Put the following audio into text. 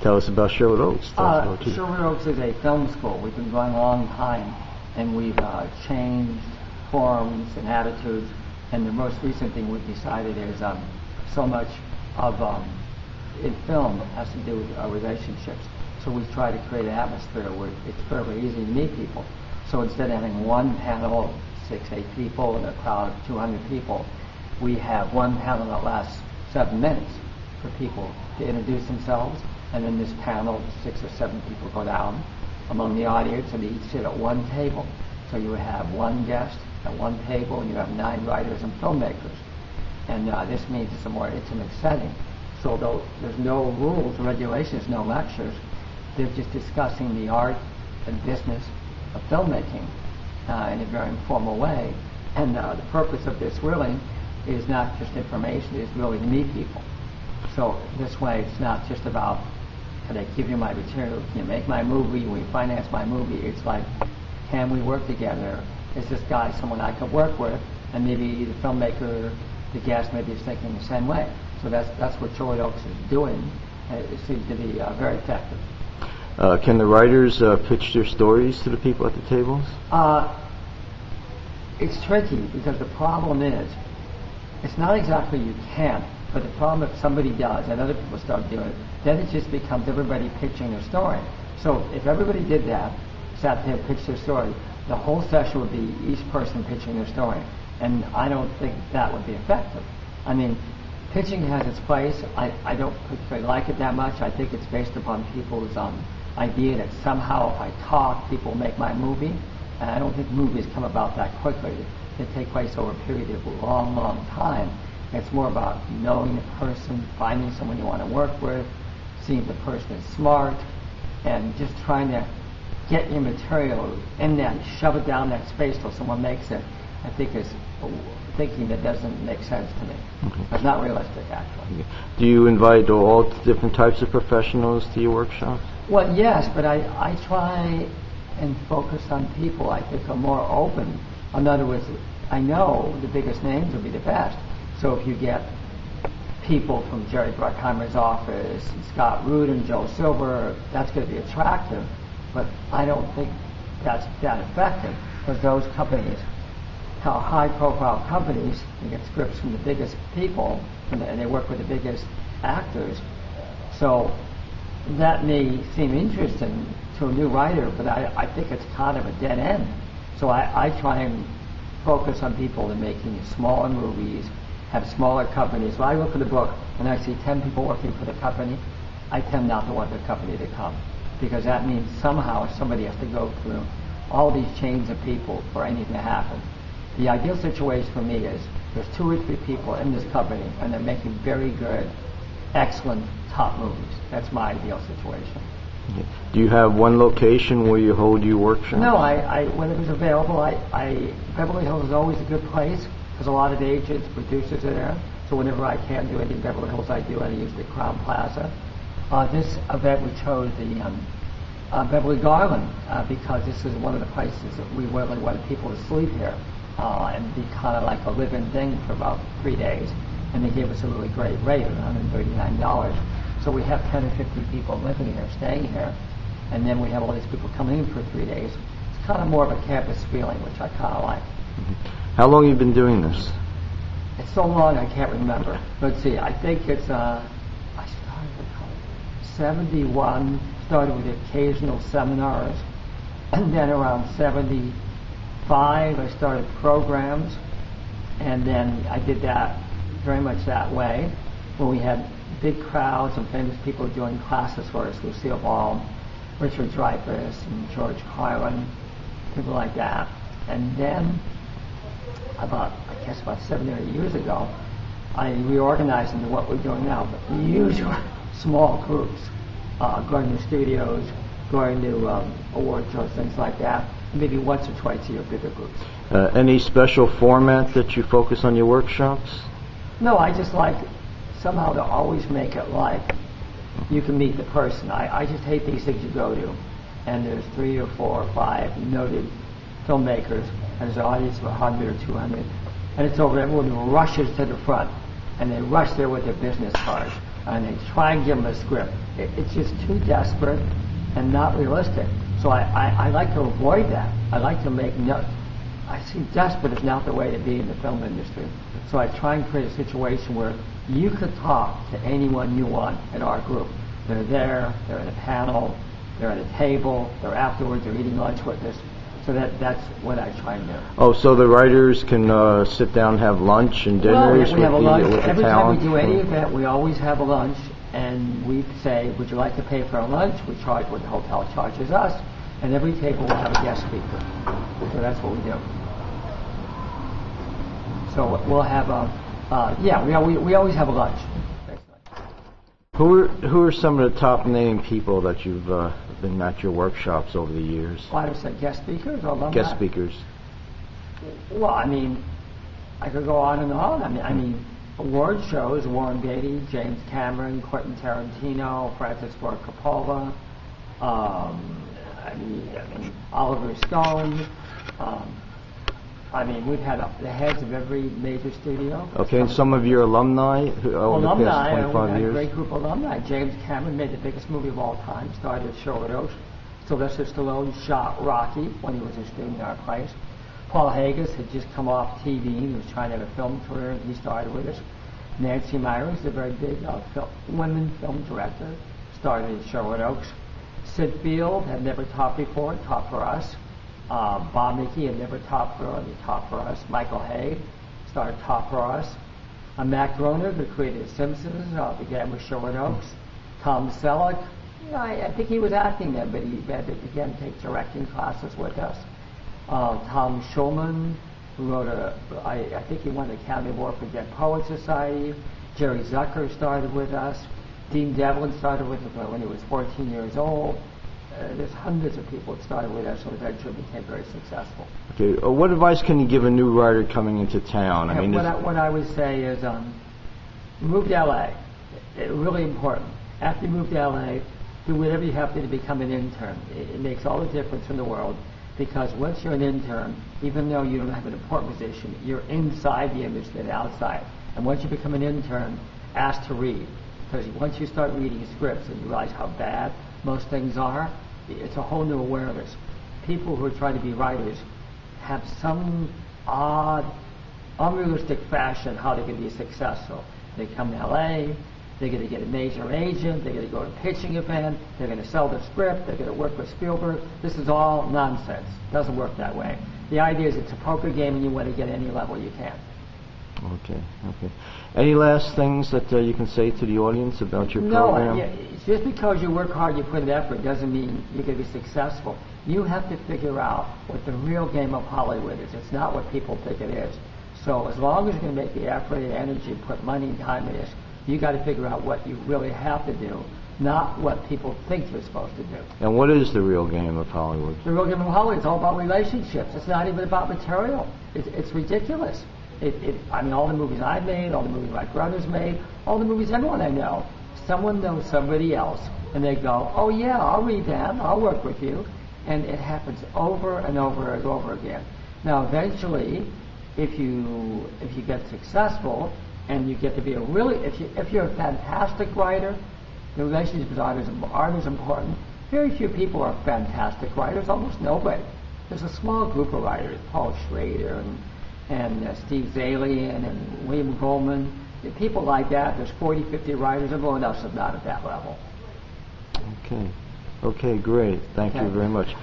tell us about Sherwood Oaks. Sherwood Oaks is a film school. We've been going a long time, and we've changed forms and attitudes. And the most recent thing we've decided is so much of in film has to do with relationships. So we try to create an atmosphere where it's fairly easy to meet people. So instead of having one panel of 6-8 people and a crowd of 200 people, we have one panel that lasts 7 minutes for people to introduce themselves, and then this panel, 6 or 7 people go down among the audience, and they each sit at one table. So you have one guest at one table, and you have 9 writers and filmmakers. And this means it's a more intimate setting. So though there's no rules or regulations, no lectures, they're just discussing the art and business of filmmaking in a very informal way. And the purpose of this really is not just information, it's really to meet people. So this way it's not just about, can I give you my material, can you make my movie, will you finance my movie? It's like, can we work together? Is this guy someone I could work with? And maybe the filmmaker, the guest, maybe is thinking the same way. So that's what Sherwood Oaks is doing. It seems to be very effective. Can the writers pitch their stories to the people at the tables? It's tricky because the problem is, it's not exactly you can't, but the problem if somebody does and other people start doing it, then it just becomes everybody pitching their story. So if everybody did that, sat there and pitched their story, the whole session would be each person pitching their story. And I don't think that would be effective. I mean, pitching has its place. I don't particularly like it that much. I think it's based upon people's idea that somehow if I talk, people make my movie. And I don't think movies come about that quickly. They take place over a period of a long, long time. It's more about knowing the person, finding someone you want to work with, seeing if the person is smart, and just trying to get your material in that, shove it down that space till someone makes it. I think is thinking that doesn't make sense to me. Okay. It's not realistic, actually. Do you invite all different types of professionals to your workshops? Well, yes, but I try and focus on people I think are more open. In other words, I know the biggest names will be the best. So if you get people from Jerry Bruckheimer's office, and Scott Root and Joe Silver, that's going to be attractive. But I don't think that's that effective, because those companies, how high-profile companies, they get scripts from the biggest people, and they work with the biggest actors. So that may seem interesting to a new writer, but I think it's kind of a dead end. So I try and focus on people that are making smaller movies, have smaller companies. When I look at the book and I see 10 people working for the company, I tend not to want the company to come, because that means somehow somebody has to go through all these chains of people for anything to happen. The ideal situation for me is there's 2 or 3 people in this company and they're making very good, excellent, top movies. That's my ideal situation. Okay. Do you have one location where you hold your workshop? No, when it was available, Beverly Hills is always a good place because a lot of the agents, producers are there. So whenever I can do anything in Beverly Hills, I do, and I use the Crown Plaza. This event we chose the Beverly Garland because this is one of the places that we really wanted people to sleep here and be kind of like a living thing for about 3 days. And they gave us a really great rate of $139. So we have 10 or 50 people living here, staying here, and then we have all these people coming in for 3 days. It's kind of more of a campus feeling, which I kind of like. How long have you been doing this? It's so long I can't remember. Let's see, I think it's, I started in 71, started with occasional seminars, and then around 75 I started programs, and then I did that very much that way, where we had big crowds and famous people doing classes for us, Lucille Ball, Richard Dreyfuss, and George Carlin, people like that. And then, about 7 or 8 years ago, I reorganized into what we're doing now, but the usual small groups, going to studios, going to award shows, things like that, maybe once or twice a year, bigger groups. Any special format that you focus on your workshops? No, I just like somehow to always make it like you can meet the person. I just hate these things you go to, and there's 3 or 4 or 5 noted filmmakers, and there's an audience of 100 or 200, and it's over. Everyone rushes to the front, and they rush there with their business cards. and they try and give them a script. It's just too desperate and not realistic. So I like to avoid that. I like to make I see desperate is not the way to be in the film industry. So I try and create a situation where you could talk to anyone you want in our group. They're there, they're at a panel, they're at a table, they're afterwards, they're eating lunch with us. So that's what I try and do. Oh, so the writers can sit down and have lunch and dinners we have a lunch. with the Every talent? time we do any event, we always have a lunch, and we say, would you like to pay for our lunch? We charge what the hotel charges us, and every table will have a guest speaker. So that's what we do. So we'll have we always have a lunch. Who are some of the top name people that you've been at your workshops over the years? Why was that guest speakers or alumni? Guest speakers. Well, I mean, I could go on and on. I mean, award shows: Warren Beatty, James Cameron, Quentin Tarantino, Francis Ford Coppola. Oliver Stone. We've had the heads of every major studio. Okay, and some of your alumni over the past 25 we years? had a great group of alumni. James Cameron made the biggest movie of all time, started at Sherwood. Sylvester Stallone shot Rocky when he was a student in our place. Paul Haggis had just come off TV and was trying to have a film career, and he started with us. Nancy Myers, a very big women film director, started at Sherwood Oaks. Sid Field had never taught before, taught for us. Bob Mickey had never taught for us. Michael Hay started taught for us. Mac Groening, who created The Simpsons, began with Sherwood Oaks. Tom Selleck, I think he was acting then, but he began to take directing classes with us. Tom Schulman, who wrote I think he won the Academy Award for Dead Poets Society. Jerry Zucker started with us. Dean Devlin started with us when he was 14 years old. There's hundreds of people that started with us, and eventually became very successsul. Okay, what advice can you give a new writer coming into town? What I would say is, move to LA. Really important. After you move to LA, do whatever you have to become an intern. It makes all the difference in the world, because once you're an intern, even though you don't have an important position, you're inside the industry and outside. And once you become an intern, ask to read. Because once you start reading scripts and you realize how bad most things are, it's a whole new awareness. People who are trying to be writers have some odd, unrealistic fashion how they can be successful. They come to LA, they're going to get a major agent, they're going to go to a pitching event, they're going to sell the script, they're going to work with Spielberg. This is all nonsense. It doesn't work that way. The idea is it's a poker game and you want to get any level you can. Okay. Any last things that you can say to the audience about your program? No, just because you work hard, you put in effort, doesn't mean you're going to be successful. You have to figure out what the real game of Hollywood is. It's not what people think it is. So as long as you're going to make the effort and energy, put money and time in this, you got to figure out what you really have to do, not what people think you're supposed to do. And what is the real game of Hollywood? The real game of Hollywood is all about relationships. It's not even about material. It's ridiculous. All the movies I've made, all the movies my brother's made, all the movies everyone I know, someone knows somebody else, and they go, oh yeah, I'll read that, I'll work with you, and it happens over and over and over again. Now eventually, if you get successful, and you get to be if you're a fantastic writer, the relationship with art is important. Very few people are fantastic writers, almost nobody. There's a small group of writers, Paul Schrader and Steve Zalian and William Goldman. People like that, there's 40, 50 writers, everyone else is not at that level. Okay, great. Thank you very much.